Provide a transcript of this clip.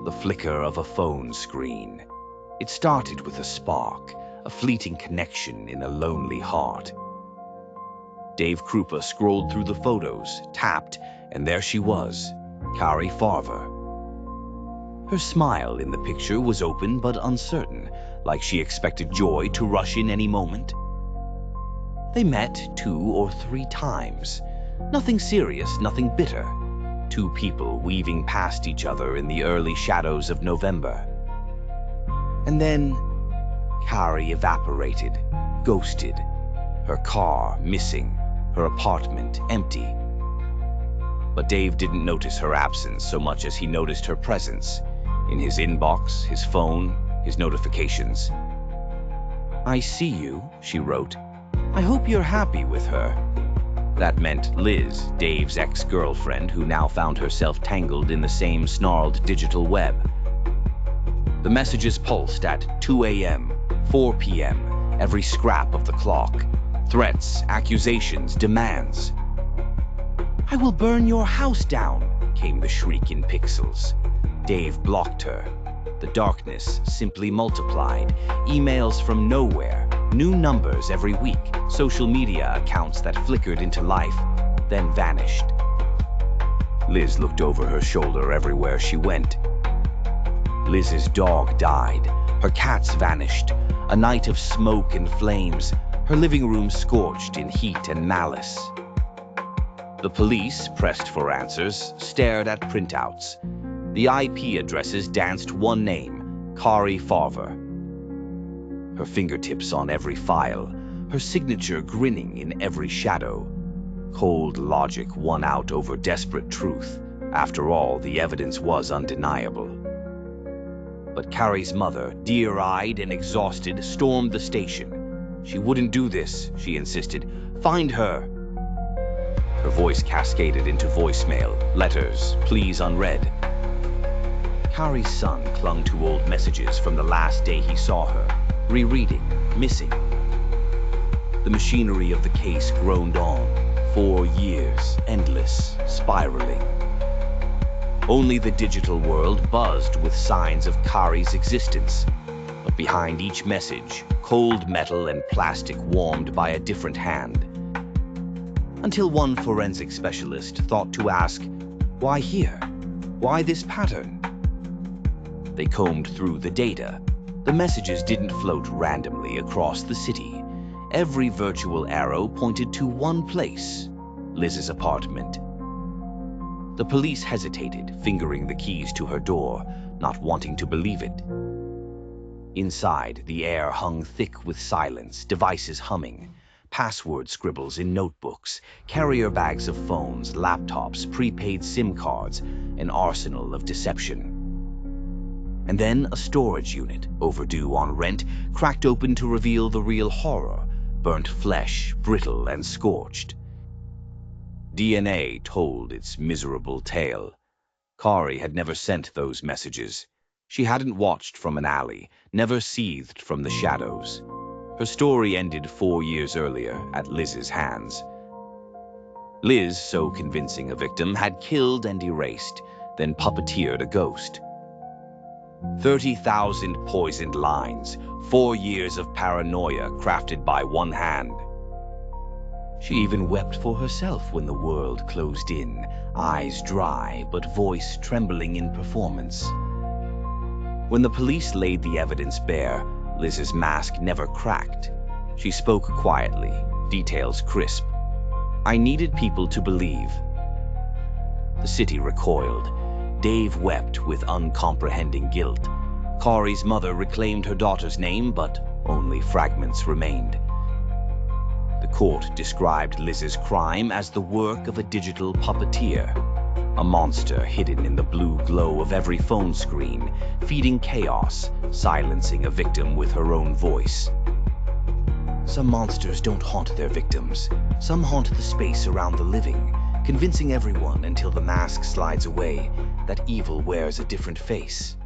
the flicker of a phone screen. It started with a spark, a fleeting connection in a lonely heart. Dave Kroupa scrolled through the photos, tapped, and there she was, Cari Farver. Her smile in the picture was open but uncertain, like she expected joy to rush in any moment. They met 2 or 3 times. Nothing serious, nothing bitter. 2 people weaving past each other in the early shadows of November. And then, Cari evaporated, ghosted. Her car missing, her apartment empty. But Dave didn't notice her absence so much as he noticed her presence. In his inbox, his phone, his notifications. "I see you," she wrote. "I hope you're happy with her." That meant Liz, Dave's ex-girlfriend, who now found herself tangled in the same snarled digital web. The messages pulsed at 2 a.m., 4 p.m., every scrap of the clock. Threats, accusations, demands. "I will burn your house down," came the shriek in pixels. Dave blocked her. The darkness simply multiplied. Emails from nowhere, new numbers every week, social media accounts that flickered into life, then vanished. Liz looked over her shoulder everywhere she went. Liz's dog died. Her cats vanished. A night of smoke and flames. Her living room scorched in heat and malice. The police, pressed for answers, stared at printouts. The IP addresses danced one name, Cari Farver. Her fingertips on every file, her signature grinning in every shadow. Cold logic won out over desperate truth. After all, the evidence was undeniable. But Cari's mother, deer-eyed and exhausted, stormed the station. She wouldn't do this, she insisted. "Find her." Her voice cascaded into voicemail, letters, pleas unread. Cari's son clung to old messages from the last day he saw her, rereading, missing. The machinery of the case groaned on. 4 years, endless, spiraling. Only the digital world buzzed with signs of Cari's existence. But behind each message, cold metal and plastic warmed by a different hand. Until one forensic specialist thought to ask, why here? Why this pattern? They combed through the data. The messages didn't float randomly across the city. Every virtual arrow pointed to one place, Liz's apartment. The police hesitated, fingering the keys to her door, not wanting to believe it. Inside, the air hung thick with silence, devices humming, password scribbles in notebooks, carrier bags of phones, laptops, prepaid SIM cards, an arsenal of deception. And then a storage unit, overdue on rent, cracked open to reveal the real horror, burnt flesh, brittle and scorched. DNA told its miserable tale. Cari had never sent those messages. She hadn't watched from an alley, never seethed from the shadows. Her story ended 4 years earlier at Liz's hands. Liz, so convincing a victim, had killed and erased, then puppeteered a ghost. 30,000 poisoned lines, 4 years of paranoia crafted by one hand. She even wept for herself when the world closed in, eyes dry but voice trembling in performance. When the police laid the evidence bare, Liz's mask never cracked. She spoke quietly, details crisp. "I needed people to believe." The city recoiled. Dave wept with uncomprehending guilt. Cari's mother reclaimed her daughter's name, but only fragments remained. The court described Liz's crime as the work of a digital puppeteer, a monster hidden in the blue glow of every phone screen, feeding chaos, silencing a victim with her own voice. Some monsters don't haunt their victims. Some haunt the space around the living, convincing everyone until the mask slides away that evil wears a different face.